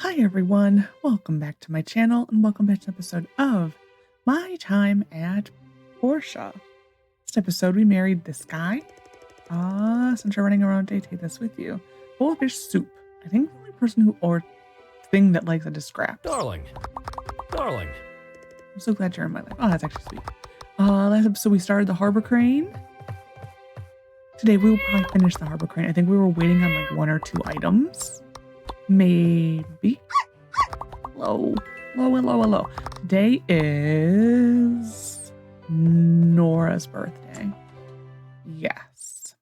Hi everyone, welcome back to my channel and welcome back to an episode of My Time at Portia. This episode we married this guy. Since you're running around today, take this with you. Bowl of fish soup. I think the only person who or thing that likes it is scraps. Darling. I'm so glad you're in my life. Oh, that's actually sweet. Last episode we started the harbor crane. Today we will probably finish the harbor crane. I think we were waiting on like 1 or 2 items. Maybe. Hello. Today is Nora's birthday. Yes.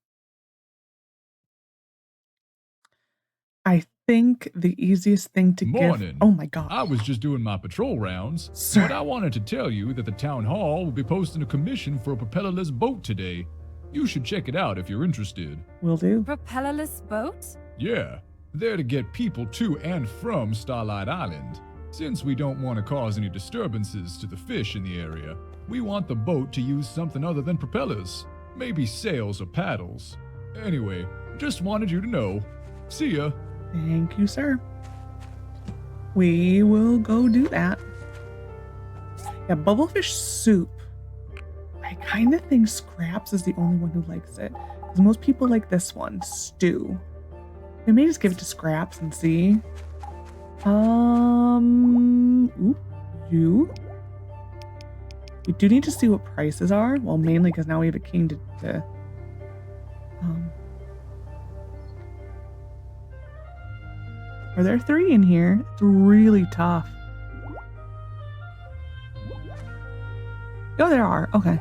I think the easiest thing to give... Oh my god. I was just doing my patrol rounds, Sir. but I wanted to tell you that the town hall will be posting a commission for a propellerless boat today. You should check it out if you're interested. Will do. Propellerless boat? Yeah, there to get people to and from Starlight Island. Since we don't want to cause any disturbances to the fish in the area, we want the boat to use something other than propellers, maybe sails or paddles. Anyway, just wanted you to know. See ya. Thank you, sir. We will go do that. Yeah, bubblefish soup. I kind of think Scraps is the only one who likes it. Because most people like this one, stew. We may just give it to Scraps and see. You do need to see what prices are. Well, mainly because now we have a king to Are there 3 in here? It's really tough. Oh, there are. Okay.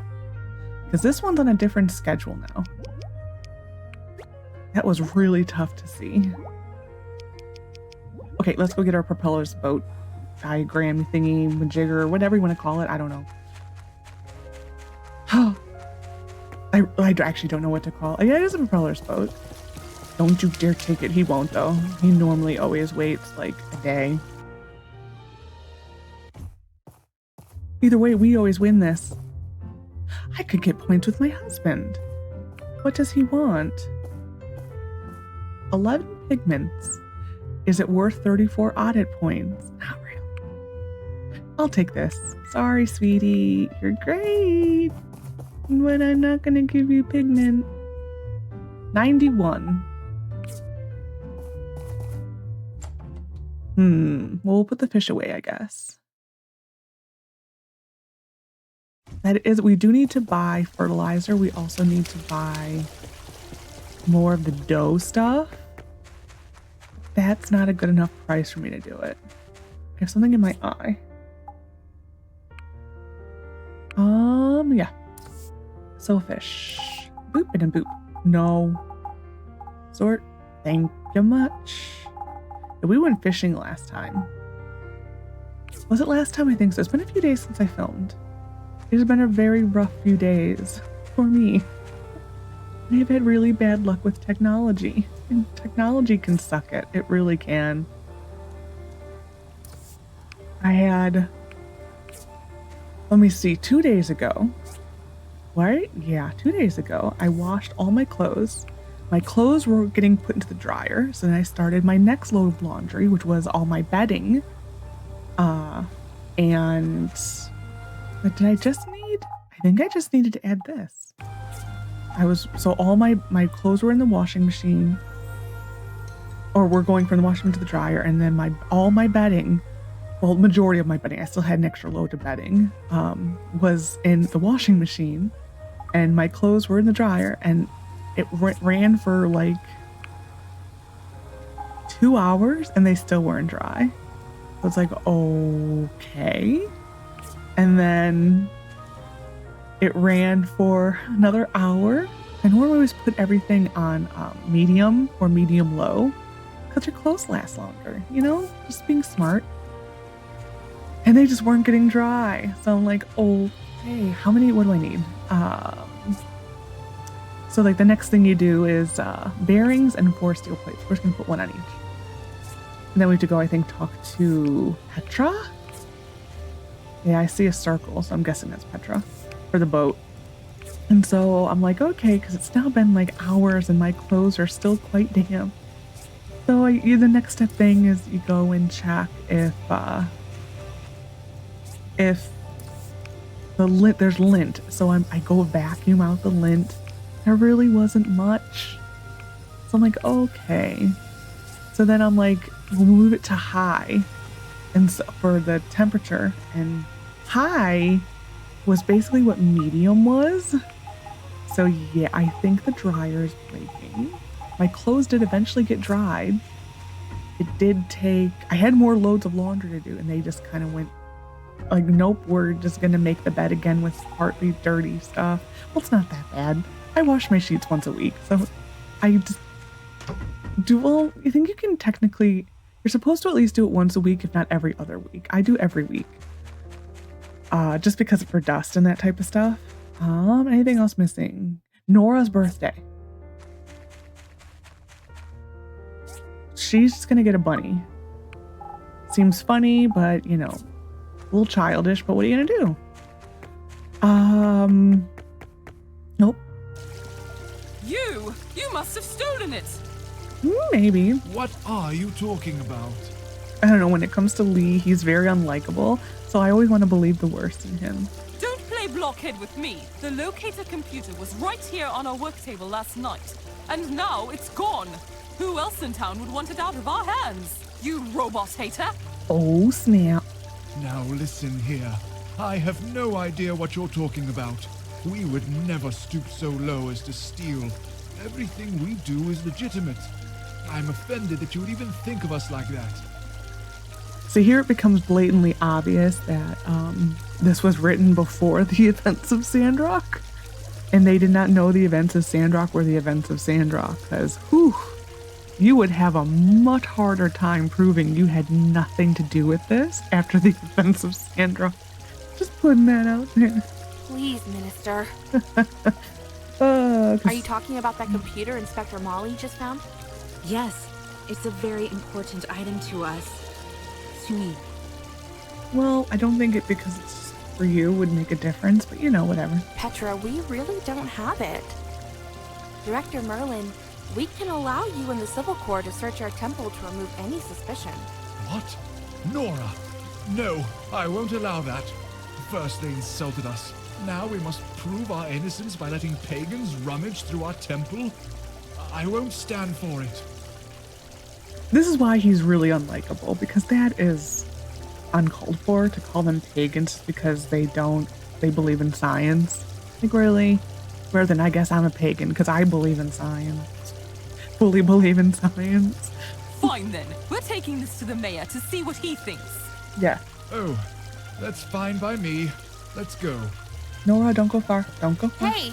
Because this one's on a different schedule now. That was really tough to see. Okay, let's go get our propellers boat diagram thingy, majigger, whatever you want to call it. I don't know. I actually don't know what to call it. Yeah, it is a propellers boat. Don't you dare take it. He won't, though. He normally always waits like a day. Either way, we always win this. I could get points with my husband. What does he want? 11 pigments. Is it worth 34 audit points? Not really. I'll take this. Sorry, sweetie. You're great. But I'm not going to give you pigment. 91. Well, we'll put the fish away, I guess. That is, we do need to buy fertilizer. We also need to buy more of the dough stuff. That's not a good enough price for me to do it. I have something in my eye. Yeah. So fish. Boop and a boop. No. Sort. Thank you much. We went fishing last time. Was it last time? I think so. It's been a few days since I filmed. It has been a very rough few days for me. I've had really bad luck with technology. And technology can suck it. It really can. I had... Let me see. 2 days ago. Right? Yeah, 2 days ago. I washed all my clothes. My clothes were getting put into the dryer. So then I started my next load of laundry, which was all my bedding. And... What did I just need? I think I just needed to add this. So all my clothes were in the washing machine, or were going from the washing machine to the dryer, and then all my bedding, well, majority of my bedding, I still had an extra load of bedding, was in the washing machine, and my clothes were in the dryer, and it ran for like 2 hours, and they still weren't dry. So it's like, okay. And then it ran for another hour. I normally always put everything on medium or medium low because your clothes last longer, you know, just being smart. And they just weren't getting dry. So I'm like, okay, what do I need? So like the next thing you do is bearings and 4 steel plates. We're just gonna put 1 on each. And then we have to go, I think, talk to Petra. Yeah, I see a circle, so I'm guessing that's Petra for the boat. And so I'm like, okay, because it's now been like hours and my clothes are still quite damp. So the next step thing is you go and check if the lint, there's lint. So I go vacuum out the lint. There really wasn't much. So I'm like, okay. So then I'm like, we'll move it to high, and so for the temperature, and high was basically what medium was. So yeah, I think the dryer is breaking. My clothes did eventually get dried. It did take, I had more loads of laundry to do, and they just kind of went like, nope, we're just gonna make the bed again with partly dirty stuff. Well, it's not that bad. I wash my sheets once a week, so I just well, I think you can technically, you're supposed to at least do it once a week, if not every other week. I do every week. Just because for dust and that type of stuff. Anything else missing? Nora's birthday. She's just gonna get a bunny. Seems funny, but you know, a little childish, but what are you gonna do? Nope. You must have stolen it. Maybe. What are you talking about? I don't know, when it comes to Lee, he's very unlikable, so I always want to believe the worst in him. Don't play blockhead with me. The locator computer was right here on our work table last night, and now it's gone. Who else in town would want it out of our hands? You robot hater. Oh, snap. Now listen here. I have no idea what you're talking about. We would never stoop so low as to steal. Everything we do is legitimate. I'm offended that you would even think of us like that. So here it becomes blatantly obvious that this was written before the events of Sandrock. And they did not know the events of Sandrock were the events of Sandrock. Because, whew, you would have a much harder time proving you had nothing to do with this after the events of Sandrock. Just putting that out there. Please, Minister. Are Are you talking about that computer Inspector Molly just found? Yes, it's a very important item to us. To me. Well, I don't think it, because it's for you, would make a difference, but you know, whatever. Petra, we really don't have it. Director Merlin, we can allow you and the Civil Corps to search our temple to remove any suspicion. What? Nora! No, I won't allow that. First they insulted us. Now we must prove our innocence by letting pagans rummage through our temple? I won't stand for it. This is why he's really unlikable, because that is uncalled for, to call them pagans because they believe in science. Like, really? Well, then I guess I'm a pagan because I believe in science. Fully believe in science. Fine then. We're taking this to the mayor to see what he thinks. Yeah. Oh, that's fine by me. Let's go. Nora, don't go far. Don't go far. Hey!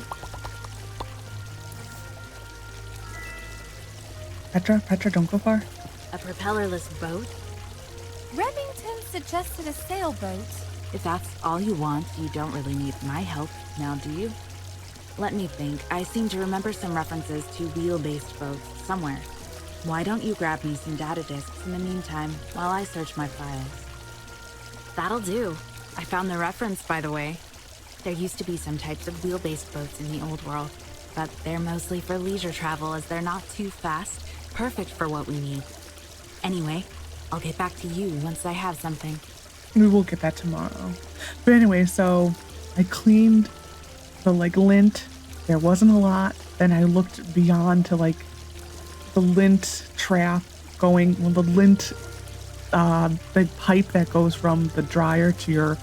Petra, don't go far. A propellerless boat? Remington suggested a sailboat. If that's all you want, you don't really need my help, now do you? Let me think. I seem to remember some references to wheel-based boats somewhere. Why don't you grab me some data disks in the meantime while I search my files? That'll do. I found the reference, by the way. There used to be some types of wheel-based boats in the old world, but they're mostly for leisure travel as they're not too fast, perfect for what we need. Anyway, I'll get back to you once I have something. We will get that tomorrow. But anyway, so I cleaned the lint. There wasn't a lot. Then I looked beyond to the lint trap going, well, the lint, the pipe that goes from the dryer to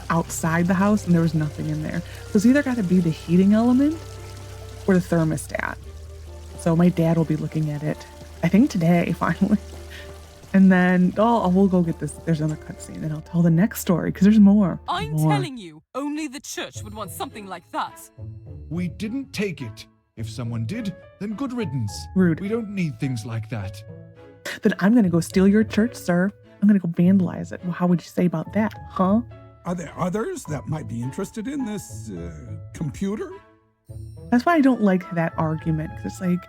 outside the house, and there was nothing in there. So it's either got to be the heating element or the thermostat. So my dad will be looking at it, I think today, finally. And then, we'll go get this. There's another cutscene, and I'll tell the next story, because there's more. I'm telling you, only the church would want something like that. We didn't take it. If someone did, then good riddance. Rude. We don't need things like that. Then I'm going to go steal your church, sir. I'm going to go vandalize it. Well, how would you say about that, huh? Are there others that might be interested in this computer? That's why I don't like that argument, because it's like,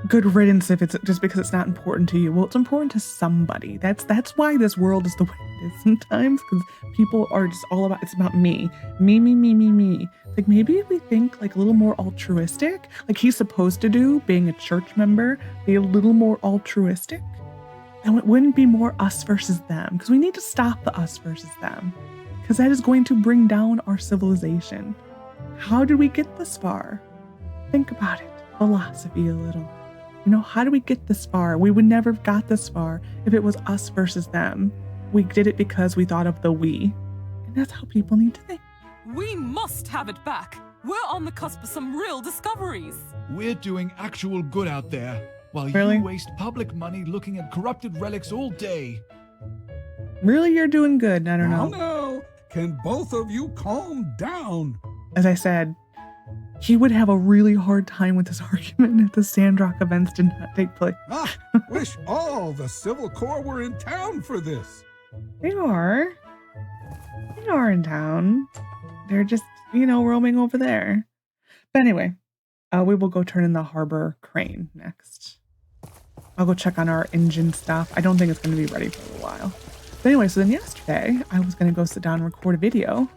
good riddance if it's just because it's not important to you. Well, it's important to somebody. That's why this world is the way it is sometimes, because people are just all about, it's about me. Me. Like maybe if we think like a little more altruistic, like he's supposed to do, being a church member, be a little more altruistic, and it wouldn't be more us versus them, because we need to stop the us versus them, because that is going to bring down our civilization. How did we get this far? Think about it. Philosophy a little. You know, how do we get this far? We would never have got this far if it was us versus them. We did it because we thought of the we. And that's how people need to think. We must have it back. We're on the cusp of some real discoveries. We're doing actual good out there, while Really? you waste public money looking at corrupted relics all day. Really, you're doing good. I don't know. Now, can both of you calm down? As I said, he would have a really hard time with this argument if the Sandrock events did not take place. Wish all the Civil Corps were in town for this. They are. They are in town. They're just, roaming over there. But anyway, we will go turn in the harbor crane next. I'll go check on our engine stuff. I don't think it's going to be ready for a little while. But anyway, so then yesterday, I was going to go sit down and record a video.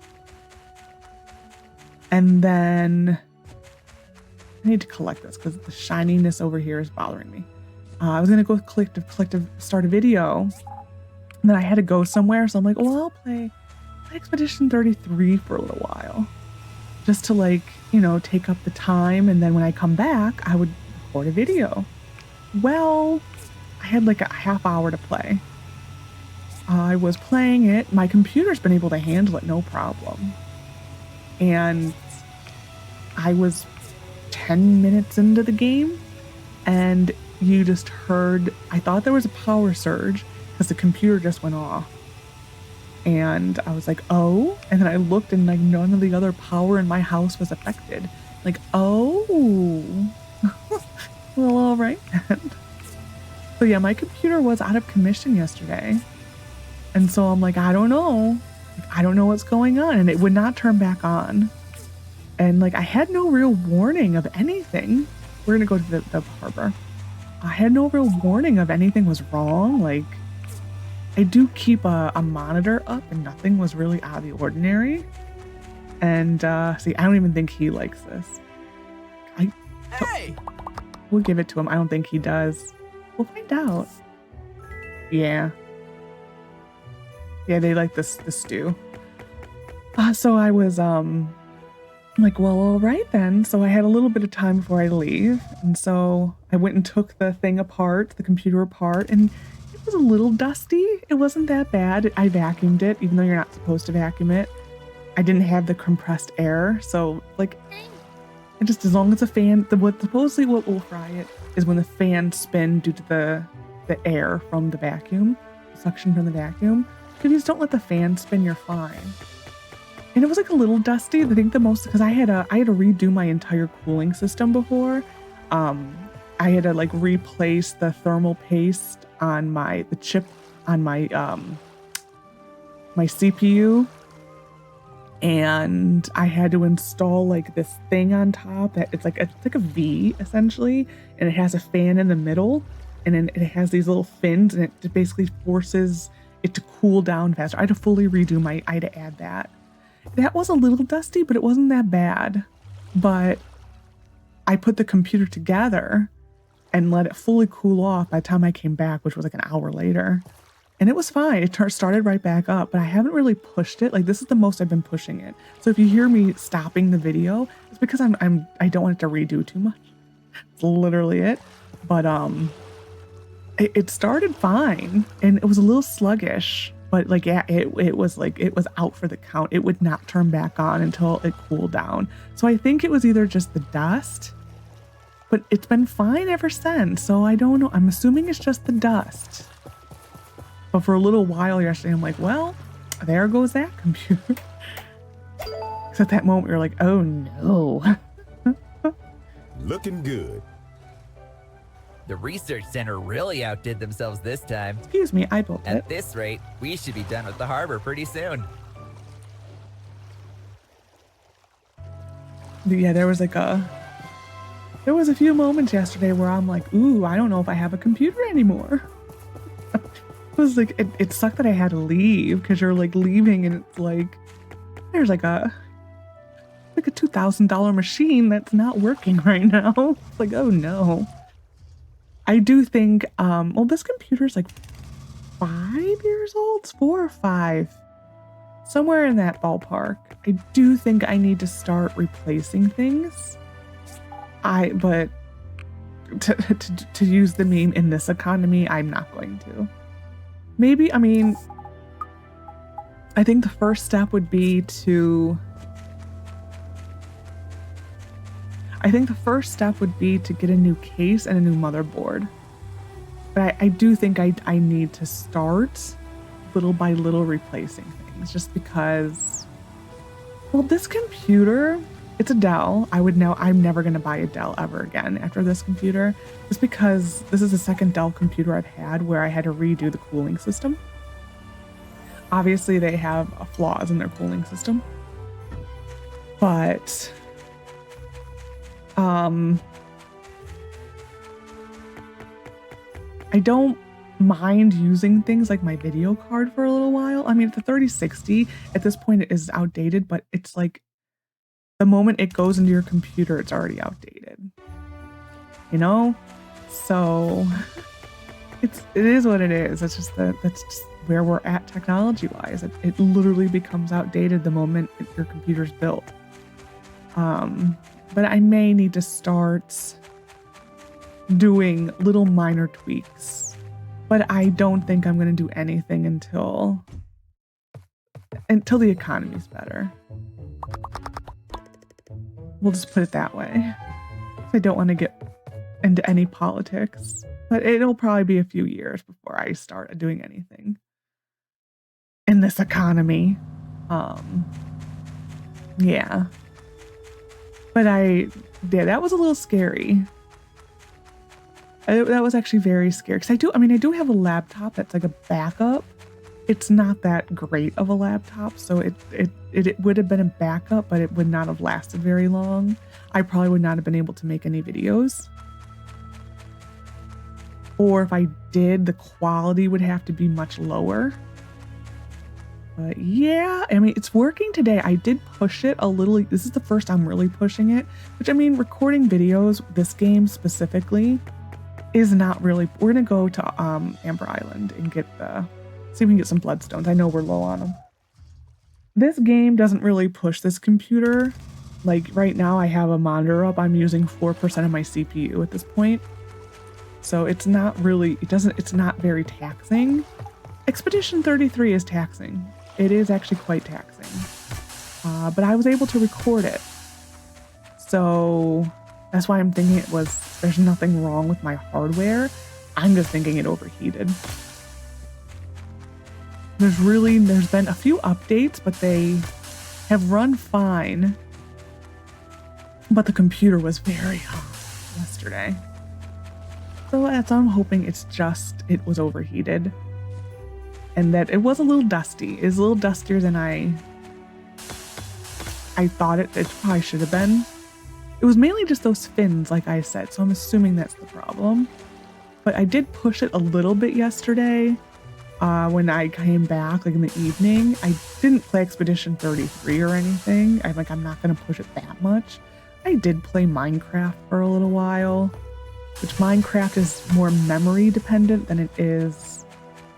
And then I need to collect this because the shininess over here is bothering me. I was going to go start a video. And then I had to go somewhere. So I'm like, well, I'll play Expedition 33 for a little while. Just to take up the time. And then when I come back, I would record a video. Well, I had like a half hour to play. I was playing it. My computer's been able to handle it no problem. And I was 10 minutes into the game, and you just heard, I thought there was a power surge because the computer just went off. And I was like, oh, and then I looked and like none of the other power in my house was affected. Like, oh, well, all right then. So yeah, my computer was out of commission yesterday. And so I'm like, I don't know. I don't know what's going on. And it would not turn back on. And like, I had no real warning of anything. We're going to go to the harbor. I had no real warning of anything was wrong. Like, I do keep a monitor up and nothing was really out of the ordinary. And see, I don't even think he likes this. Hey! We'll give it to him. I don't think he does. We'll find out. Yeah. Yeah, they like the stew. So I was like, well, all right then. So I had a little bit of time before I leave. And so I went and took the thing apart, the computer apart, and it was a little dusty. It wasn't that bad. I vacuumed it, even though you're not supposed to vacuum it. I didn't have the compressed air. So like, it just, as long as the fan, supposedly what will fry it is when the fan spin due to the air from the vacuum, suction from the vacuum. If you just don't let the fan spin, you're fine. And it was like a little dusty. I think the most, because I had to redo my entire cooling system before. I had to like replace the thermal paste on the chip on my my CPU, and I had to install like this thing on top that it's like a V essentially, and it has a fan in the middle, and then it has these little fins, and it basically forces it to cool down faster. I had to fully redo I had to add that. That was a little dusty, but it wasn't that bad. But I put the computer together and let it fully cool off by the time I came back, which was like an hour later. And it was fine. It started right back up, but I haven't really pushed it. Like, this is the most I've been pushing it. So if you hear me stopping the video, it's because I don't want it to redo too much. It's literally it. But it started fine, and it was a little sluggish. But like, yeah, it was out for the count. It would not turn back on until it cooled down. So I think it was either just the dust, but it's been fine ever since. So I don't know. I'm assuming it's just the dust. But for a little while yesterday, I'm like, well, there goes that computer. Because at that moment, you're like, oh no. Looking good. The research center really outdid themselves this time. Excuse me, I built it. At this rate, we should be done with the harbor pretty soon. Yeah, there was a few moments yesterday where I'm like, ooh, I don't know if I have a computer anymore. It was like, it sucked that I had to leave, because you're like leaving and it's like, there's like a like a $2,000 machine that's not working right now. It's like, oh no. I do think, well, this computer's like 5 years old, 4 or 5, somewhere in that ballpark. I do think I need to start replacing things. But to use the meme, in this economy, I'm not going to. Maybe, I mean, I think the first step would be to get a new case and a new motherboard. But I do think I need to start little by little replacing things, just because, well, this computer, it's a Dell. I'm never going to buy a Dell ever again after this computer, just because this is the second Dell computer I've had where I had to redo the cooling system. Obviously, they have flaws in their cooling system, but I don't mind using things like my video card for a little while. I mean, the 3060 at this point it is outdated, but it's like the moment it goes into your computer, it's already outdated. You know? So it is what it is. It's just that's just where we're at technology-wise. It literally becomes outdated the moment your computer's built. But I may need to start doing little minor tweaks. But I don't think I'm going to do anything until the economy's better. We'll just put it that way. I don't want to get into any politics, but it'll probably be a few years before I start doing anything in this economy. Yeah. But that was a little scary. That was actually very scary, because I do have a laptop that's like a backup. It's not that great of a laptop, so it would have been a backup, but it would not have lasted very long. I probably would not have been able to make any videos. Or if I did, the quality would have to be much lower. But yeah, I mean, it's working today. I did push it a little. This is the first I'm really pushing it, which, I mean, recording videos, this game specifically, is not really. We're gonna go to Amber Island and see if we can get some bloodstones. I know we're low on them. This game doesn't really push this computer. Like right now I have a monitor up. I'm using 4% of my CPU at this point. So it's not very taxing. Expedition 33 is taxing. It is actually quite taxing. But I was able to record it. So that's why I'm thinking there's nothing wrong with my hardware. I'm just thinking it overheated. There's been a few updates, but they have run fine. But the computer was very hot yesterday. So I'm hoping it was overheated. And that it was a little dusty. It was a little dustier than I thought it probably should have been. It was mainly just those fins, like I said, so I'm assuming that's the problem. But I did push it a little bit yesterday when I came back, like in the evening. I didn't play Expedition 33 or anything. I'm not going to push it that much. I did play Minecraft for a little while, which Minecraft is more memory dependent than it is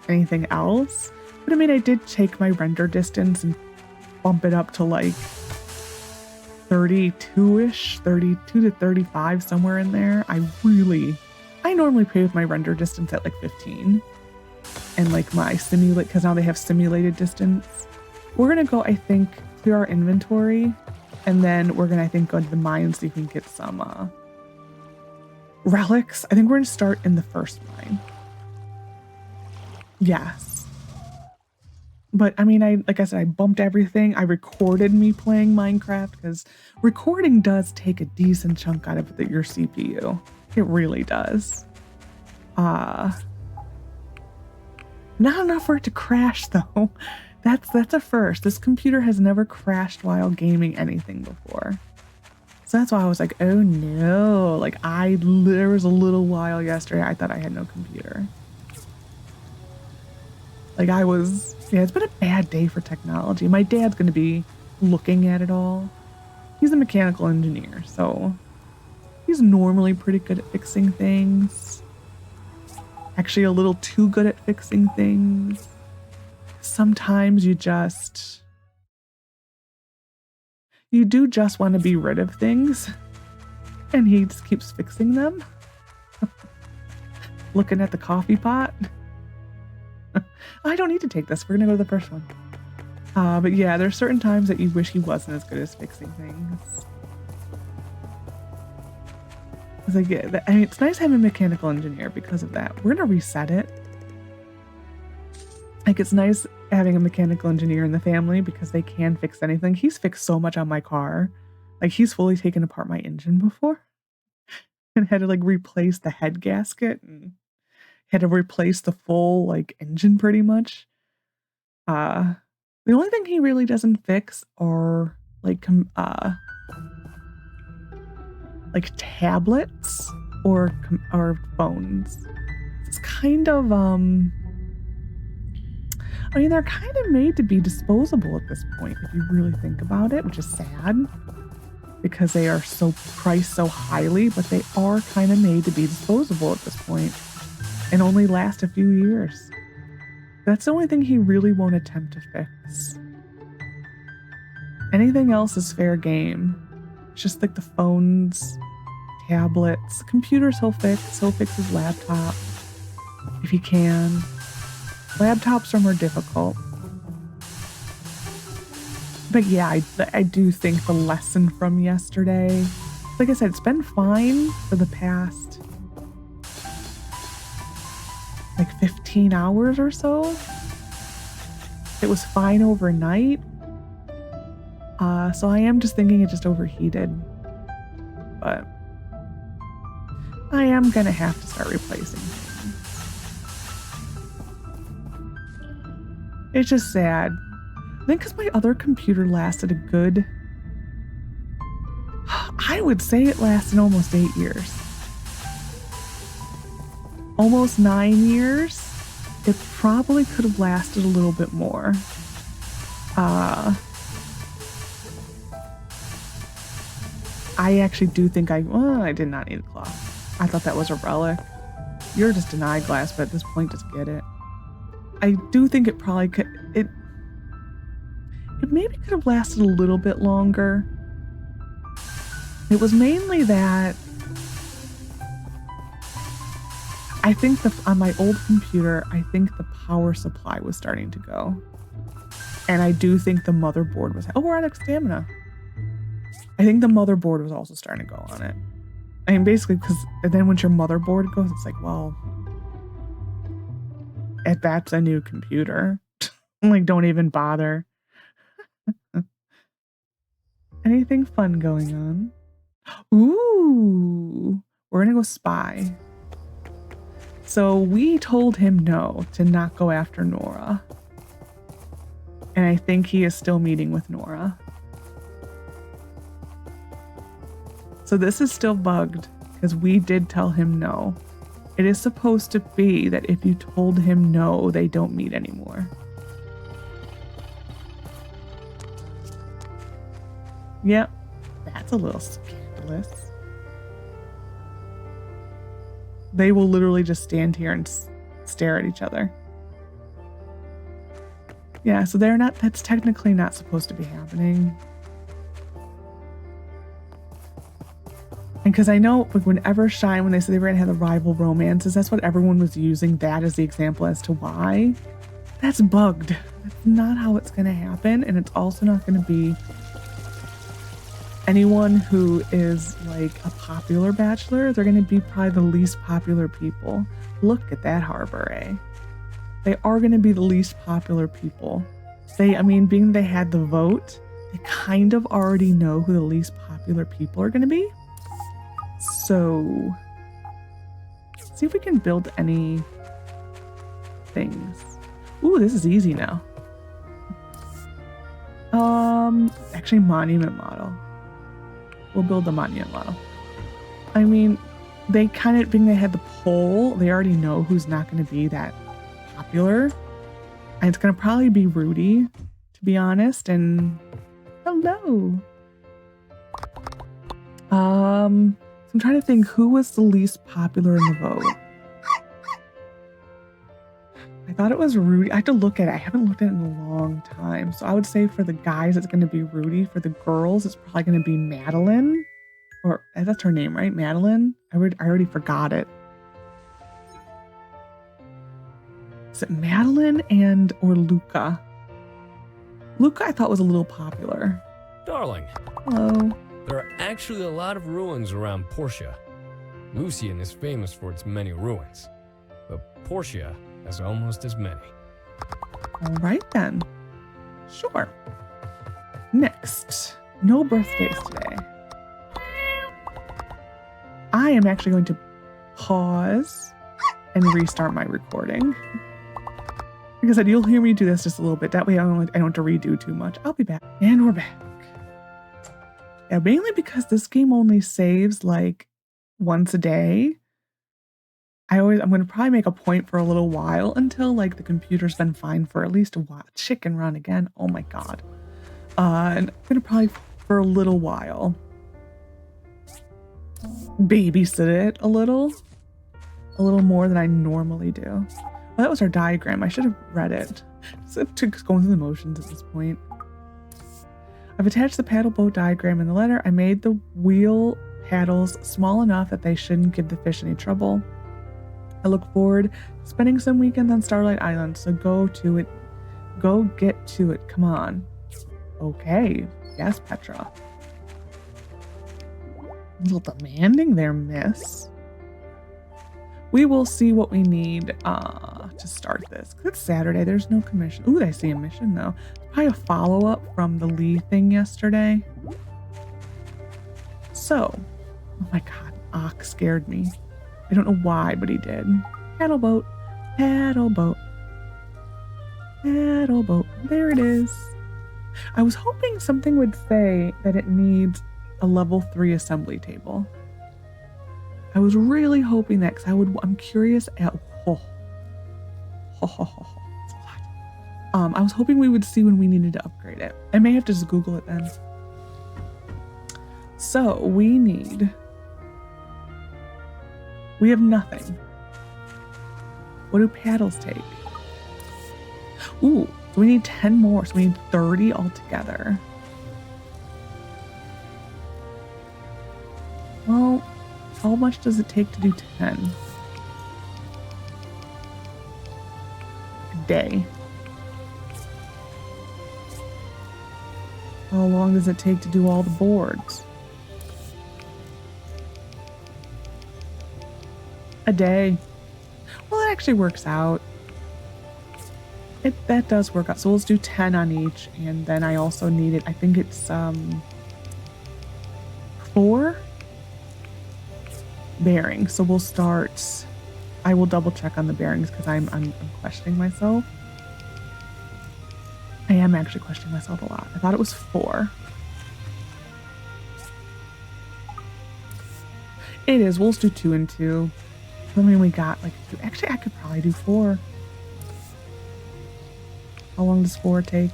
anything else. But I mean, I did take my render distance and bump it up to like 32-ish, 32 to 35, somewhere in there. I normally play with my render distance at like 15. And like my simulate, because now they have simulated distance. We're going to go, I think, clear our inventory. And then we're going to, I think, go to the mine and see if we can get some relics. I think we're going to start in the first mine. Yes. But I mean, like I said, I bumped everything. I recorded me playing Minecraft because recording does take a decent chunk out of your CPU. It really does. Not enough for it to crash though. That's a first. This computer has never crashed while gaming anything before. So that's why I was like, oh no. Like there was a little while yesterday I thought I had no computer. Like it's been a bad day for technology. My dad's going to be looking at it all. he's a mechanical engineer, so he's normally pretty good at fixing things. Actually, a little too good at fixing things. Sometimes you do just want to be rid of things, and he just keeps fixing them. Looking at the coffee pot. I don't need to take this. We're gonna go to the first one. But yeah, there's certain times that you wish he wasn't as good as fixing things. It's nice having a mechanical engineer because of that. We're gonna reset it. Like, it's nice having a mechanical engineer in the family because they can fix anything. He's fixed so much on my car. Like, he's fully taken apart my engine before and had to like replace the head gasket and had to replace the full like engine pretty much. The only thing he really doesn't fix are like tablets or phones. It's kind of I mean, they're kind of made to be disposable at this point, if you really think about it, which is sad because they are so priced so highly, but they are kind of made to be disposable at this point and only last a few years. That's the only thing he really won't attempt to fix. Anything else is fair game. It's just like the phones, tablets, computers he'll fix. He'll fix his laptop if he can. Laptops are more difficult. But yeah, I do think the lesson from yesterday, like I said, it's been fine for the past like 15 hours or so. It was fine overnight. So I am just thinking it just overheated. But I am gonna have to start replacing things. It's just sad. I think because my other computer lasted a good, I would say it lasted almost 8 years. Almost 9 years. It probably could have lasted a little bit more. I actually do think I did not need a cloth. I thought that was a relic. You're just denied glass, but at this point, just get it. I do think it probably could, it maybe could have lasted a little bit longer. It was mainly that I think on my old computer, I think the power supply was starting to go. And I do think the motherboard was, we're out of stamina. I think the motherboard was also starting to go on it. I mean, basically, because then once your motherboard goes, it's like, well, that's a new computer. Like, don't even bother. Anything fun going on? Ooh, we're gonna go spy. So we told him no, to not go after Nora. And I think he is still meeting with Nora. So this is still bugged because we did tell him no. It is supposed to be that if you told him no, they don't meet anymore. Yep, that's a little scandalous. They will literally just stand here and stare at each other. Yeah, so that's technically not supposed to be happening. And because I know like when Evershine, when they said they were going to have the rival romances, that's what everyone was using that as the example as to why. That's bugged. That's not how it's going to happen. And it's also not going to be anyone who is like a popular bachelor. They're going to be probably the least popular people. Look at that harbor, eh? They are going to be the least popular people. Being they had the vote, they kind of already know who the least popular people are going to be. So, let's see if we can build any things. Ooh, this is easy now. Actually, monument model. We'll build the monument model. I mean, they kind of, being they had the poll, they already know who's not going to be that popular. And it's going to probably be Rudy, to be honest. And hello. I'm trying to think who was the least popular in the vote. I thought it was Rudy. I have to look at it. I haven't looked at it in a long time. So I would say for the guys, it's going to be Rudy. For the girls, it's probably going to be Madeline. Or that's her name, right? Madeline? I already forgot it. Is it Madeline or Luca? Luca I thought was a little popular. Darling, Hello. there are actually a lot of ruins around Portia. Lucian is famous for its many ruins, but Portia has almost as many. All right then. Sure. Next, no birthdays today. I am actually going to pause and restart my recording. Like I said, you'll hear me do this just a little bit. That way I don't have to redo too much. I'll be back. And we're back. Yeah, mainly because this game only saves like once a day. I'm going to probably make a point for a little while until like the computer's been fine for at least a while. Chicken run again. Oh my God. And I'm going to probably for a little while babysit it a little more than I normally do. Well, that was our diagram. I should have read it. It's just going through the motions at this point. I've attached the paddle boat diagram in the letter. I made the wheel paddles small enough that they shouldn't give the fish any trouble. I look forward to spending some weekends on Starlight Island, so go to it. Go get to it. Come on. Okay. Yes, Petra. A little demanding there, miss. We will see what we need to start this. It's Saturday. There's no commission. Ooh, I see a mission, though. Probably a follow-up from the Lee thing yesterday. So, oh my God, Ox scared me. I don't know why, but he did. Paddle boat, paddle boat, paddle boat. There it is. I was hoping something would say that it needs a level 3 assembly table. I was really hoping that because I'm curious at. It's a lot. I was hoping we would see when we needed to upgrade it. I may have to just Google it then. So we have nothing. What do paddles take? Ooh, so we need 10 more. So we need 30 altogether. Well, how much does it take to do 10? A day. How long does it take to do all the boards? A day. Well, it actually works out. That does work out. So let's do 10 on each, and then I also needed, I think it's 4 bearings. So we'll start. I will double check on the bearings because I'm questioning myself. I am actually questioning myself a lot. I thought it was 4. It is. We'll just do 2 and 2. I mean, we got like 2. Actually, I could probably do 4. How long does 4 take?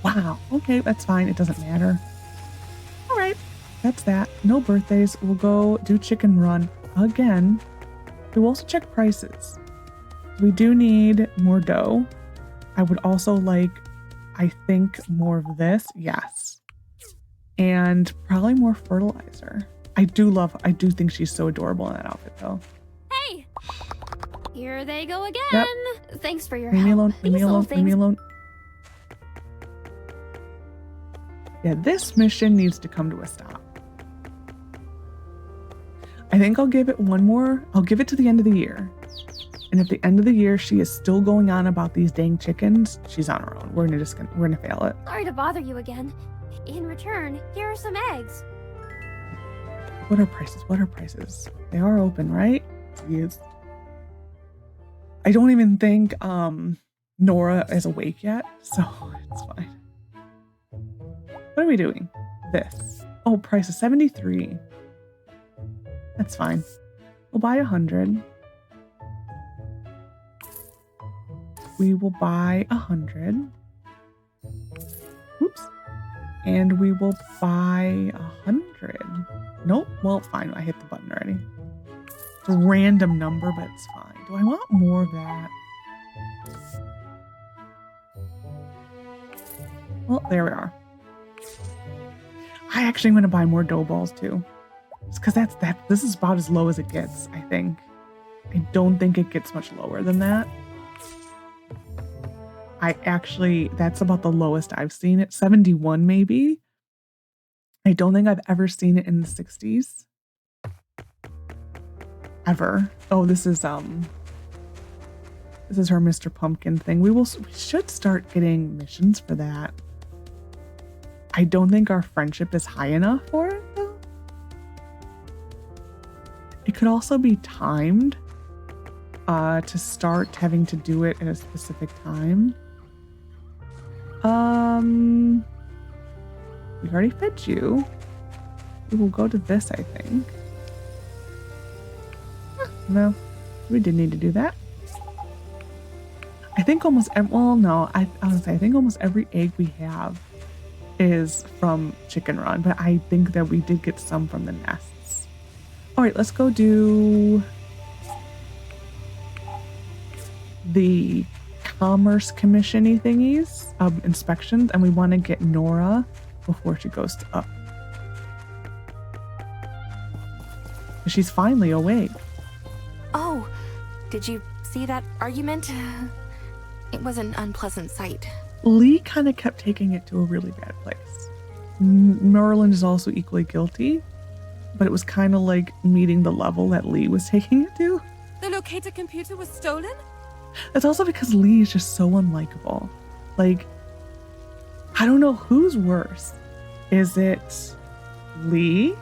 Wow. Okay, that's fine. It doesn't matter. All right. That's that. No birthdays. We'll go do chicken run again. We'll also check prices. We do need more dough. I would also like, I think, more of this. Yes. And probably more fertilizer. I do think she's so adorable in that outfit, though. Hey! Here they go again. Yep. Thanks for your Leave help. me alone. Leave me These little alone. Leave me things- alone. Yeah, this mission needs to come to a stop. I think I'll give it one more. I'll give it to the end of the year. And at the end of the year, she is still going on about these dang chickens. She's on her own. We're gonna fail it. Sorry to bother you again. In return, here are some eggs. What are prices? What are prices? They are open, right? Yes. I don't even think Nora is awake yet, so it's fine. What are we doing? This. Oh, price is 73. That's fine. We'll buy 100. We will buy 100. Oops. And we will buy 100. Nope. Well, fine. I hit the button already. It's a random number, but it's fine. Do I want more of that? Well, there we are. I actually am going to buy more dough balls too. Just because this is about as low as it gets, I think. I don't think it gets much lower than that. That's about the lowest I've seen it. 71 maybe. I don't think I've ever seen it in the 60s. Ever. Oh, this is her Mr. Pumpkin thing. We should start getting missions for that. I don't think our friendship is high enough for it though. It could also be timed to start having to do it at a specific time. We already fed you. We will go to this, I think. No, we didn't need to do that. I think almost, well, no, I think almost every egg we have is from Chicken Run, but I think that we did get some from the nests. All right, let's go do the Commerce Commission-y thingies, inspections, and we want to get Nora before she goes to up. She's finally awake. Oh, did you see that argument? It was an unpleasant sight. Lee kind of kept taking it to a really bad place. Merlin is also equally guilty, but it was kind of like meeting the level that Lee was taking it to. The locator computer was stolen? That's also because Lee is just so unlikable. Like, I don't know who's worse. Is it Lee?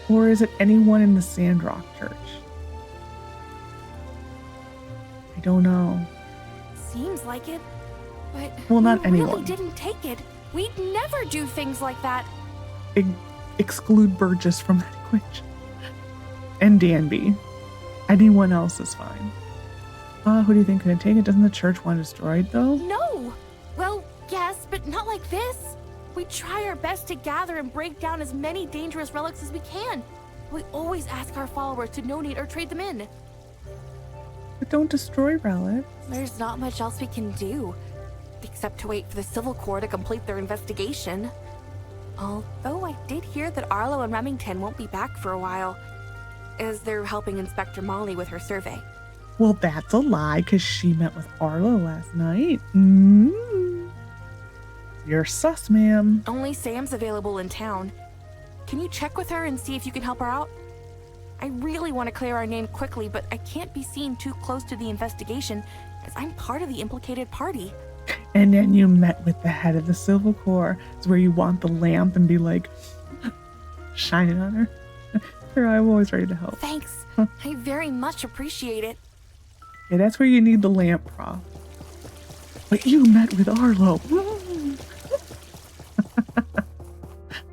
Or is it anyone in the Sandrock Church? I don't know. Seems like it, but well, not we anyone. really didn't take it. We'd never do things like that. Exclude Burgess from that equation. And Danby. Anyone else is fine. Who do you think could take it? Doesn't the church want it destroyed, though? No! Well, yes, but not like this. We try our best to gather and break down as many dangerous relics as we can. We always ask our followers to donate or trade them in. But don't destroy relics. There's not much else we can do, except to wait for the Civil Corps to complete their investigation. Although I did hear that Arlo and Remington won't be back for a while, as they're helping Inspector Molly with her survey. Well, that's a lie, because she met with Arlo last night. You're sus, ma'am. Only Sam's available in town. Can you check with her and see if you can help her out? I really want to clear our name quickly, but I can't be seen too close to the investigation, as I'm part of the implicated party. And then you met with the head of the Civil Corps. It's where you want the lamp and be like, shine it on her. I'm always ready to help. Thanks. I very much appreciate it. Yeah, that's where you need the lamp prop. But you met with Arlo.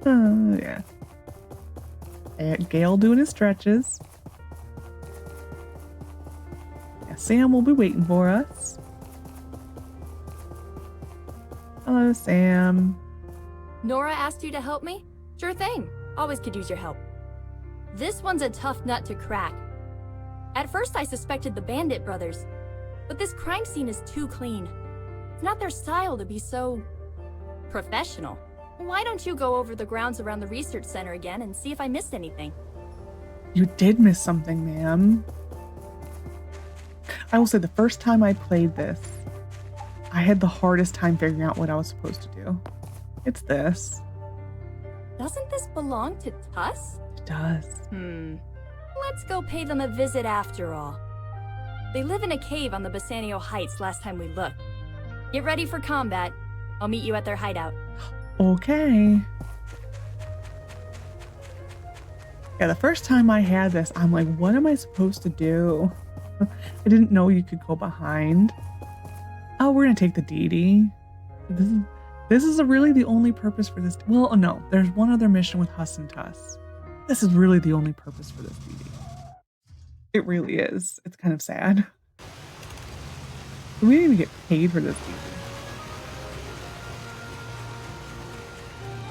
Yeah. Gale doing his stretches. Yeah, Sam will be waiting for us. Hello, Sam. Nora asked you to help me? Sure thing. Always could use your help. This one's a tough nut to crack. At first I suspected the Bandit brothers, but this crime scene is too clean. It's not their style to be so professional. Why don't you go over the grounds around the research center again and see if I missed anything? You did miss something, ma'am. I will say the first time I played this, I had the hardest time figuring out what I was supposed to do. It's this. Doesn't this belong to Tuss? It does. Let's go pay them a visit after all. They live in a cave on the Bassanio Heights last time we looked. Get ready for combat. I'll meet you at their hideout. Okay. Yeah, the first time I had this, I'm like, what am I supposed to do? I didn't know you could go behind. Oh, we're gonna take the DD. This is really the only purpose for this. Well, no, there's one other mission with Huss and Tuss. This is really the only purpose for this DD. It really is. It's kind of sad. We didn't even get paid for this DD.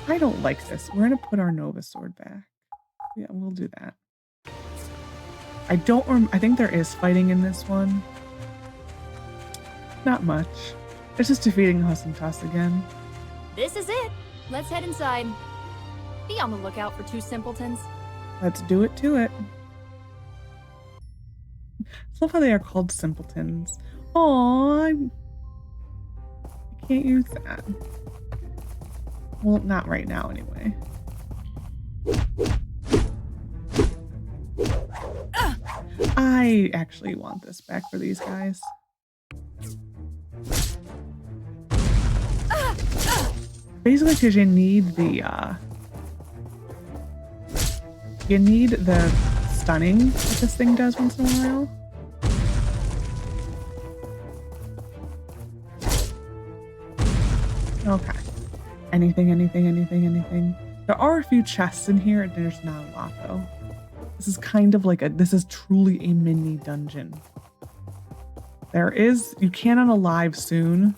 I don't like this. We're gonna put our Nova sword back. Yeah, we'll do that. I think there is fighting in this one. Not much. It's just defeating Huss and Tuss again. This is it. Let's head inside. Be on the lookout for two simpletons. Let's do it to it. I love how they are called simpletons. Aww, I can't use that. Well, not right now anyway. I actually want this back for these guys. Basically, because you need the stunning that this thing does once in a while. Okay. Anything. There are a few chests in here, and there's not a lot though. This is kind of like this is truly a mini dungeon. You can unalive soon.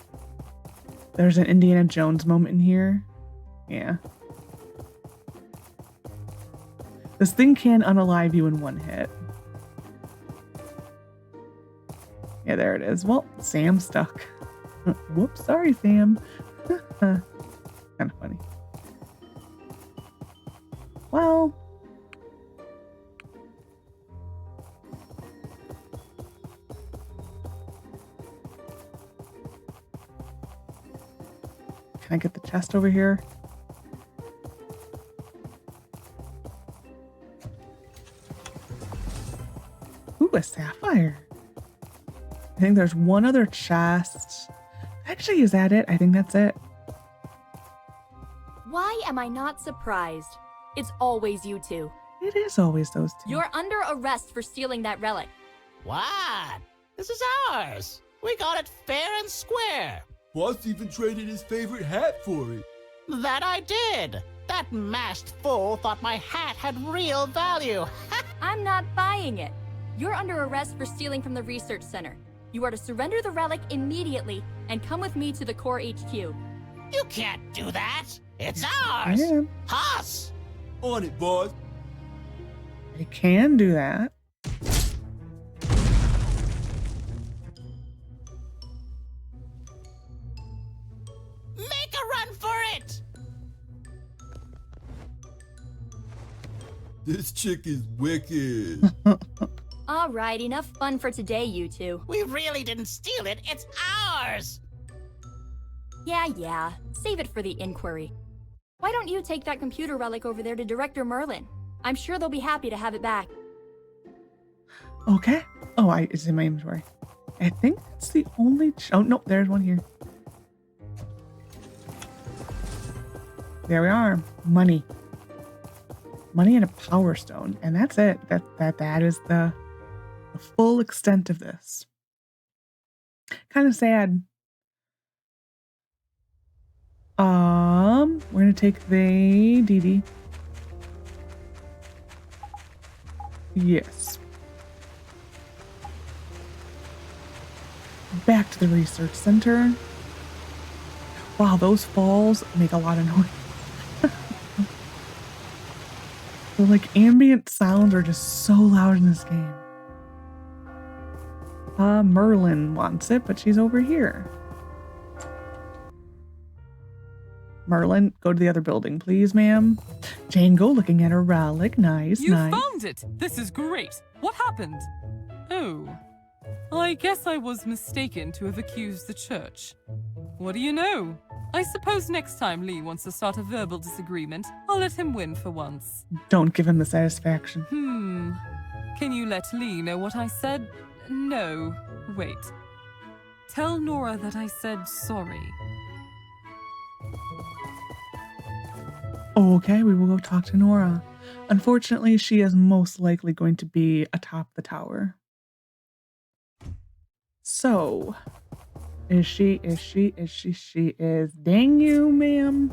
There's an Indiana Jones moment in here. Yeah. This thing can unalive you in one hit. Yeah, there it is. Well, Sam's stuck. Whoops, sorry, Sam. Kind of funny. Well. Can I get the chest over here? Ooh, a sapphire. I think there's one other chest. Actually, is that it? I think that's it. Why am I not surprised? It's always you two. It is always those two. You're under arrest for stealing that relic. What? This is ours. We got it fair and square. Boss even traded his favorite hat for it. That I did. That masked fool thought my hat had real value. I'm not buying it. You're under arrest for stealing from the research center. You are to surrender the relic immediately and come with me to the core HQ. You can't do that. It's ours. I am. Us. On it, boss. I can do that. Make a run for it. This chick is wicked. All right, enough fun for today, you two. We really didn't steal it. It's ours. Yeah. Save it for the inquiry. Why don't you take that computer relic over there to Director Merlin? I'm sure they'll be happy to have it back. Okay. Oh, it's in my inventory. I think that's the only... oh, no, there's one here. There we are. Money. Money and a power stone. And that's it. That is the full extent of this. Kind of sad. We're gonna take the DD. Yes. Back to the research center. Wow, those falls make a lot of noise. The ambient sounds are just so loud in this game. Merlin wants it, but she's over here. Merlin, go to the other building, please, ma'am. Django looking at her relic. Nice, You nice. found it! This is great! What happened? Oh. I guess I was mistaken to have accused the church. What do you know? I suppose next time Lee wants to start a verbal disagreement, I'll let him win for once. Don't give him the satisfaction. Can you let Lee know what I said? No. Wait. Tell Nora that I said sorry. Okay, we will go talk to Nora. Unfortunately, she is most likely going to be atop the tower. So, she is. Dang you, ma'am.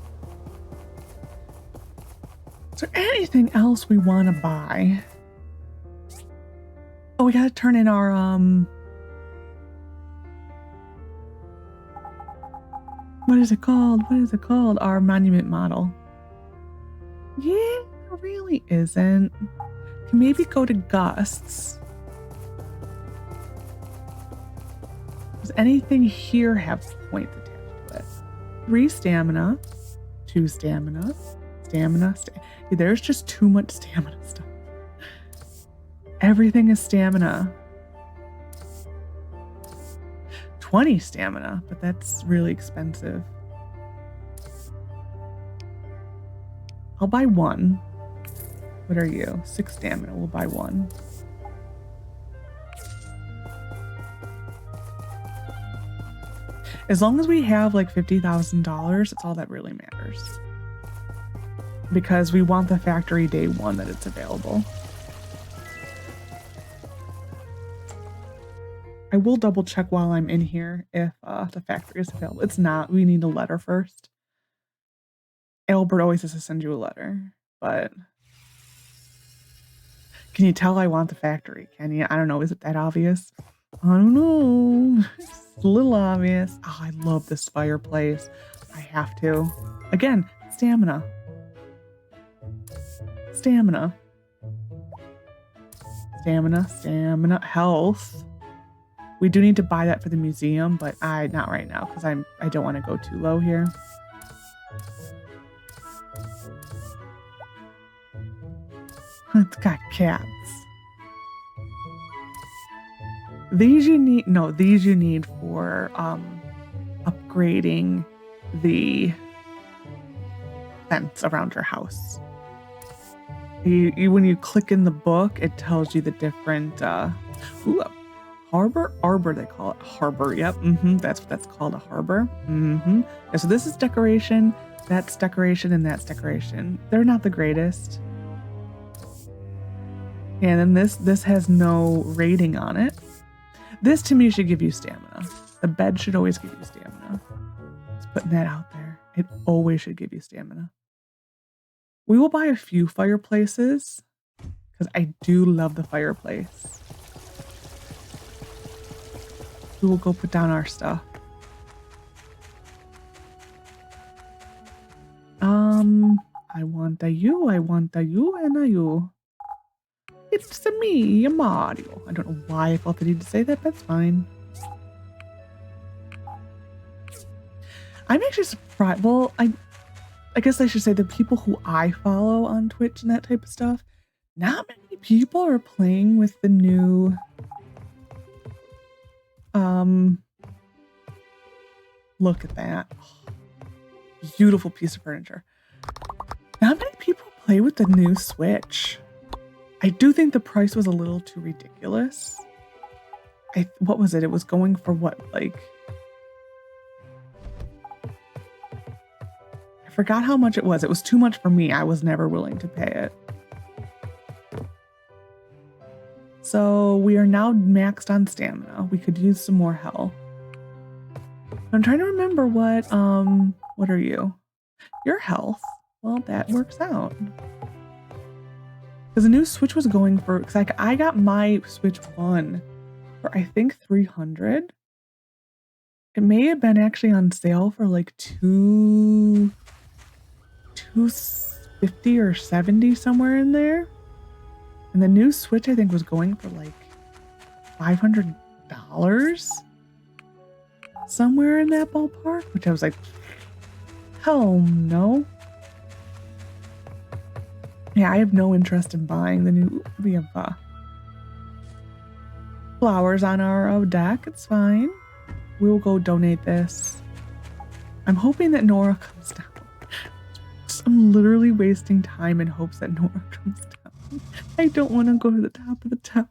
Is there anything else we want to buy? Oh, we gotta turn in our, what is it called? Our monument model. Yeah, there really isn't. Can maybe go to gusts. Does anything here have points attached to it? 3 stamina, 2 stamina, stamina. Yeah, there's just too much stamina stuff. Everything is stamina. 20 stamina, but that's really expensive. I'll buy 1. What are you? 6 stamina. We'll buy 1. As long as we have like $50,000, it's all that really matters. Because we want the factory day 1 that it's available. I will double check while I'm in here if the factory is available. It's not. We need a letter first. Albert always has to send you a letter, but can you tell I want the factory? Can you? I don't know. Is it that obvious? I don't know. It's a little obvious. Oh, I love this fireplace. I have to. Again, stamina. Stamina. Stamina, stamina, health. We do need to buy that for the museum, but not right now because I don't want to go too low here. It's got cats. These you need for upgrading the fence around your house. When you click in the book, it tells you the different arbor they call it. Harbor, yep. That's what that's called, a harbor. Yeah, so this is decoration, that's decoration, and that's decoration. They're not the greatest. And then this has no rating on it. This to me should give you stamina. The bed should always give you stamina. Just putting that out there. It always should give you stamina. We will buy a few fireplaces because I do love the fireplace. We will go put down our stuff. I want a you, and a you. It's me, Mario. I don't know why I felt the need to say that, but that's fine. I'm actually surprised. Well, I guess I should say the people who I follow on Twitch and that type of stuff, not many people are playing with the new look at that. Beautiful piece of furniture. Not many people play with the new Switch. I do think the price was a little too ridiculous. What was it? It was going for what, like... I forgot how much it was. It was too much for me. I was never willing to pay it. So we are now maxed on stamina. We could use some more health. I'm trying to remember what are you? Your health. Well, that works out. Because the new Switch was going for, because I got my Switch 1 for I think 300. It may have been actually on sale for like $250 or 70, somewhere in there. And the new Switch I think was going for like $500, somewhere in that ballpark, which I was like, hell no. Yeah, I have no interest in buying the new. We have flowers on our deck. It's fine. We will go donate this. I'm hoping that Nora comes down. I'm literally wasting time in hopes that Nora comes down. I don't want to go to the top of the tower.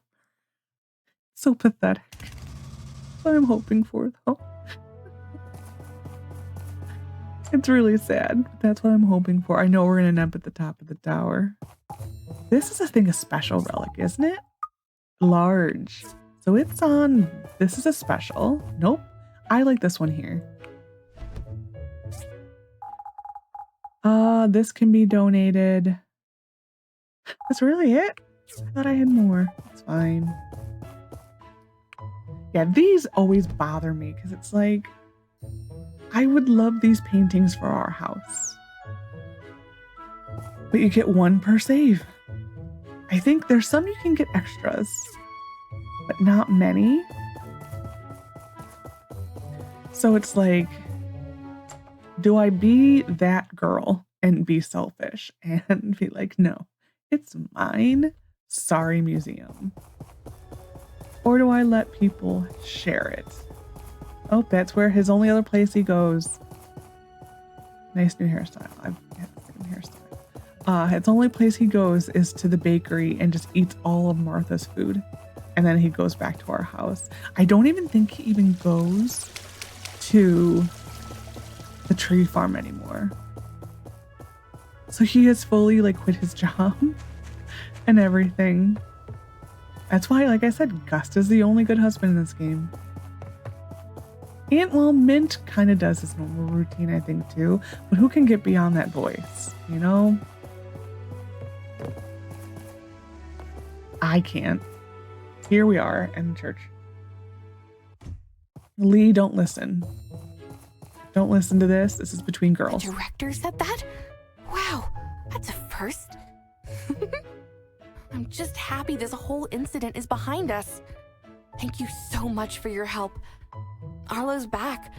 So pathetic. That's what I'm hoping for, though. It's really sad, but that's what I'm hoping for. I know we're going to end up at the top of the tower. This is, I think, a special relic, isn't it? Large. So it's on... This is a special. Nope. I like this one here. This can be donated. That's really it? I thought I had more. It's fine. Yeah, these always bother me because it's like... I would love these paintings for our house. But you get 1 per save. I think there's some you can get extras, but not many. So it's like, do I be that girl and be selfish and be like, no, it's mine. Sorry, museum. Or do I let people share it? Oh, that's where his only other place he goes. Nice new hairstyle. I've got the same hairstyle. Its only place he goes is to the bakery and just eats all of Martha's food. And then he goes back to our house. I don't even think he even goes to the tree farm anymore. So he has fully like quit his job and everything. That's why, like I said, Gust is the only good husband in this game. And well, Mint kind of does his normal routine, I think, too. But who can get beyond that voice, you know? I can't. Here we are in church. Lee, don't listen. Don't listen to this. This is between girls. The director said that? Wow, that's a first. I'm just happy this whole incident is behind us. Thank you so much for your help. Arlo's back.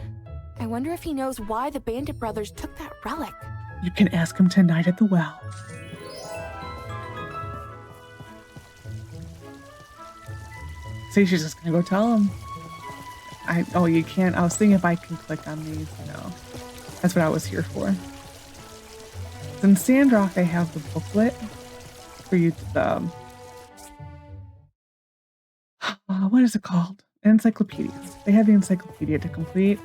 I wonder if he knows why the Bandit brothers took that relic. You can ask him tonight at the well. See, she's just gonna go tell him. Oh, you can't. I was thinking if I can click on these, you know. That's what I was here for. In Sandrock, they have the booklet for you to, what is it called? Encyclopedia. They have the encyclopedia to complete.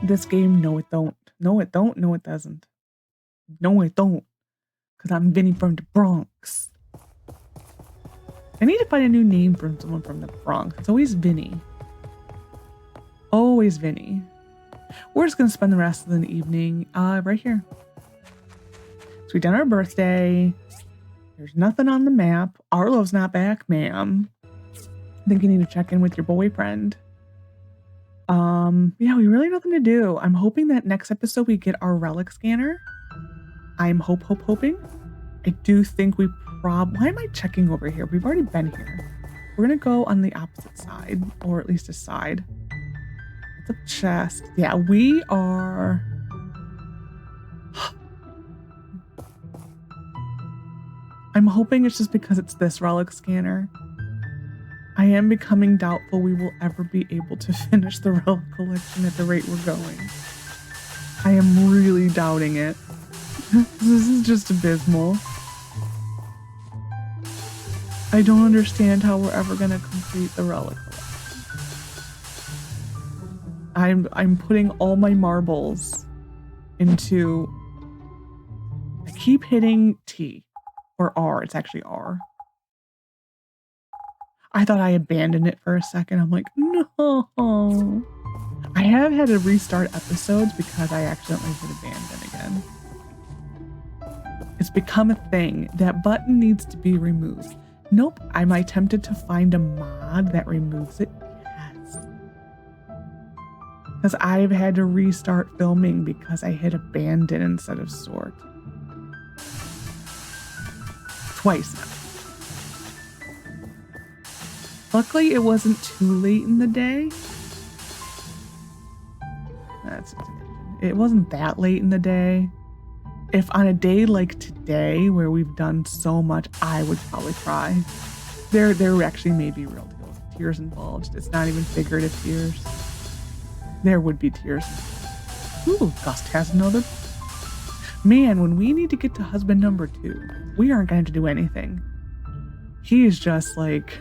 This game, no it don't. No it don't. No it doesn't. No it don't. Because I'm Vinny from the Bronx. I need to find a new name for someone from the Bronx. It's always Vinny. Always Vinny. We're just going to spend the rest of the evening right here. So we done our birthday. There's nothing on the map. Arlo's not back, ma'am. I think you need to check in with your boyfriend. Yeah, we really have nothing to do. I'm hoping that next episode we get our relic scanner. I'm hoping. I do think we why am I checking over here? We've already been here. We're gonna go on the opposite side, or at least a side. It's a chest. Yeah, we are. I'm hoping it's just because it's this relic scanner. I am becoming doubtful we will ever be able to finish the relic collection at the rate we're going. I am really doubting it. This is just abysmal. I don't understand how we're ever going to complete the relic collection. I'm putting all my marbles into... I keep hitting T. Or R. It's actually R. I thought I abandoned it for a second. I'm like, no. I have had to restart episodes because I accidentally hit abandon again. It's become a thing. That button needs to be removed. Nope. Am I tempted to find a mod that removes it? Yes. Because I've had to restart filming because I hit abandon instead of sort. Twice now. Luckily, it wasn't too late in the day. It wasn't that late in the day. If on a day like today, where we've done so much, I would probably cry. There actually may be real tears involved. It's not even figurative tears. There would be tears. Ooh, Gust has another. Man, when we need to get to husband number 2, we aren't going to do anything. He is just like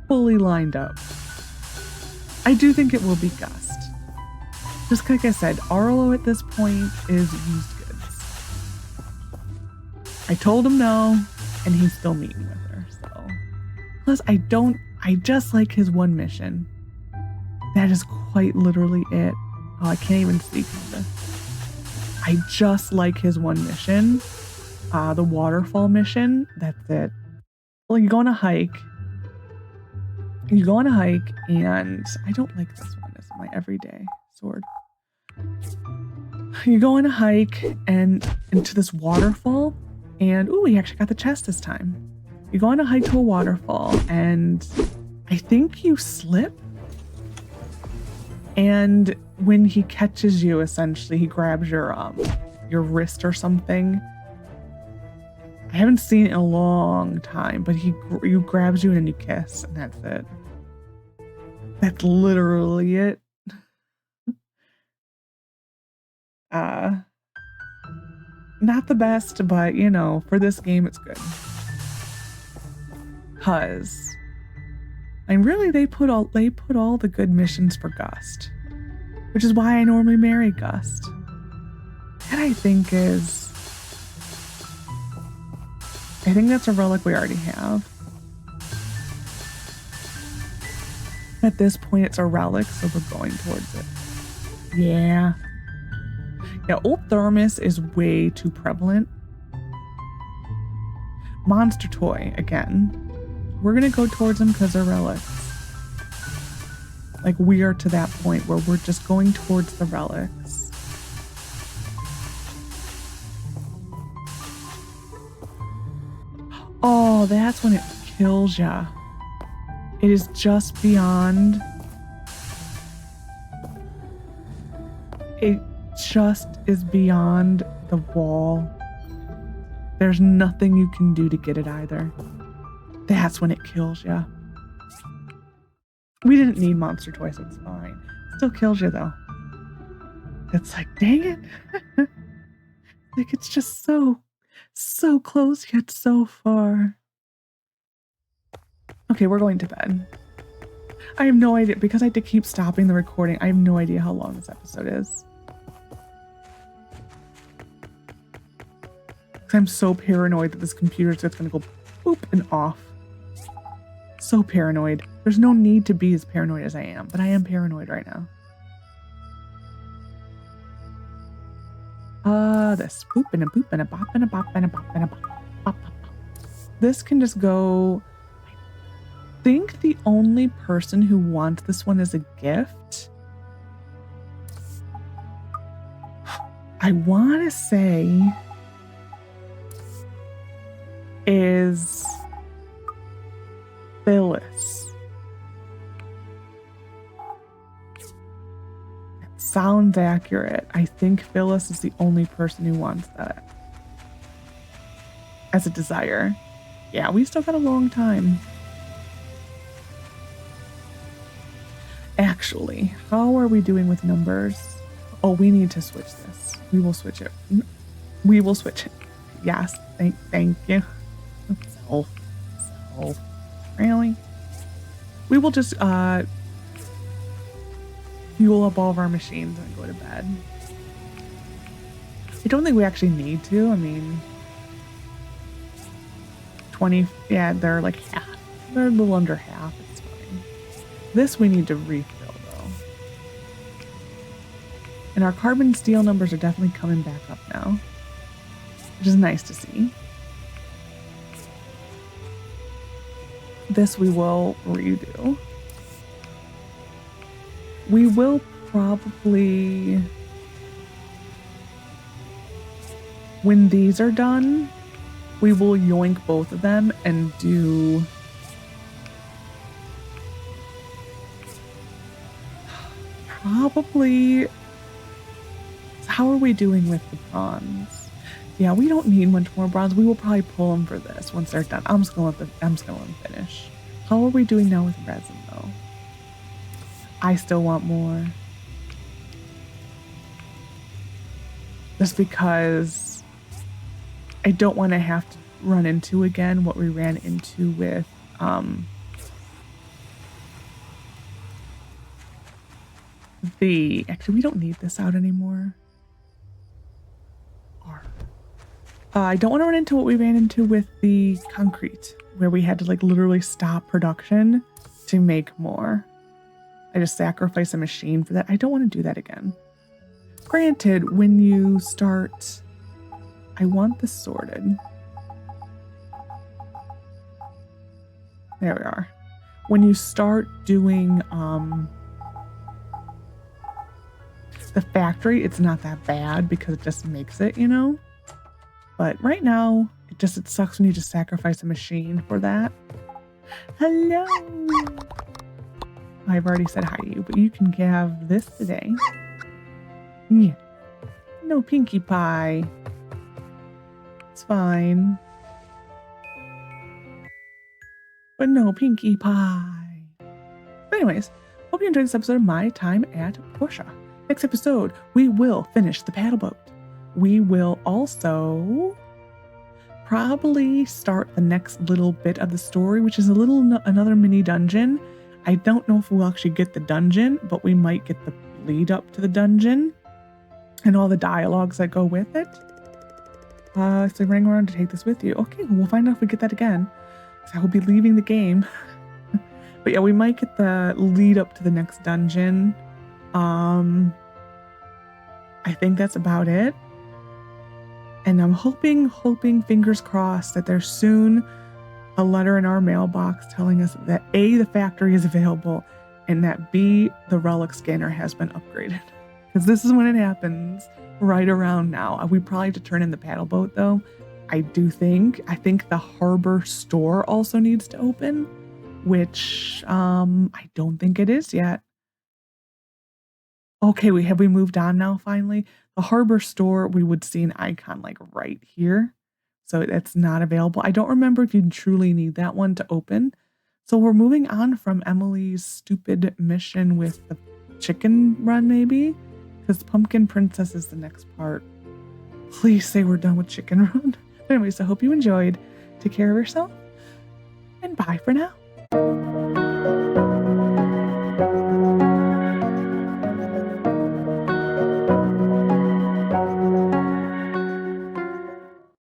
fully lined up. I do think it will be Gust. Just like I said, Arlo at this point is used goods. I told him no, and he's still meeting with her, so. Plus, I just like his one mission. That is quite literally it. Oh, I can't even speak of this. I just like his one mission. The waterfall mission, that's it. Well, you go on a hike, and I don't like this one. This is my everyday sword. You go on a hike and into this waterfall, and ooh, we actually got the chest this time. You go on a hike to a waterfall, and I think you slip. And when he catches you, essentially, he grabs your wrist or something. I haven't seen it in a long time, but he grabs you and you kiss, and that's it. That's literally it. Not the best, but you know, for this game, it's good. Cause, and really, they put all the good missions for Gust, which is why I normally marry Gust. That I think that's a relic we already have. At this point, it's a relic, so we're going towards it. Yeah. Yeah, old Thermos is way too prevalent. Monster Toy, again. We're gonna go towards them because they're relics. Like, we are to that point where we're just going towards the relics. Oh, that's when it kills ya. It is just beyond. It just is beyond the wall. There's nothing you can do to get it either. That's when it kills ya. We didn't need Monster Toy, so it's fine. Still kills you though. It's like, dang it. Like, it's just so close yet so far. Okay, we're going to bed. I have no idea, because I had to keep stopping the recording. I have no idea how long this episode is. I'm so paranoid that this computer is just going to go boop and off. So paranoid. There's no need to be as paranoid as I am, but I am paranoid right now. This boop and a boop and a bop and a bop and a bop and a bop, bop, bop, bop. This can just go. I think the only person who wants this one as a gift, I want to say, is Phyllis. That sounds accurate. I think Phyllis is the only person who wants that as a desire. Yeah, we still got a long time. Actually, how are we doing with numbers? Oh, we need to switch this. We will switch it. We will switch it. Yes, thank you. So, really? We will just fuel up all of our machines and go to bed. I don't think we actually need to. I mean, 20, yeah, they're like half. They're a little under half. It's fine. This we need to refill though. And our carbon steel numbers are definitely coming back up now, which is nice to see. This we will redo. We will probably, when these are done, we will yoink both of them and do probably. How are we doing with the bronze? Yeah, we don't need much more bronze. We will probably pull them for this once they're done. I'm just gonna let them finish. How are we doing now with resin though? I still want more. Just because I don't want to have to run into again what we ran into with actually we don't need this out anymore. I don't want to run into what we ran into with the concrete, where we had to like literally stop production to make more. I just sacrificed a machine for that. I don't want to do that again. Granted, when you start, I want this sorted. There we are. When you start doing, the factory, it's not that bad because it just makes it, you know? But right now, it sucks when you just sacrifice a machine for that. Hello! I've already said hi to you, but you can have this today. Yeah. No Pinkie Pie. It's fine. But no Pinkie Pie. But anyways, hope you enjoyed this episode of My Time at Portia. Next episode, we will finish the paddle boat. We will also probably start the next little bit of the story, which is another mini dungeon. I don't know if we'll actually get the dungeon, but we might get the lead up to the dungeon and all the dialogues that go with it. So running around to take this with you. Okay, we'll find out if we get that again. So I will be leaving the game. But yeah, we might get the lead up to the next dungeon. I think that's about it. And I'm hoping, fingers crossed, that there's soon a letter in our mailbox telling us that A, the factory is available, and that B, the relic scanner has been upgraded. Because this is when it happens, right around now. We probably have to turn in the paddle boat, though. I think the harbor store also needs to open, which I don't think it is yet. Okay, have we moved on now, finally? The harbor store, we would see an icon like right here. So it's not available. I don't remember if you truly need that one to open. So we're moving on from Emily's stupid mission with the chicken run, maybe? Because Pumpkin Princess is the next part. Please say we're done with chicken run. Anyways, I hope you enjoyed. Take care of yourself. And bye for now.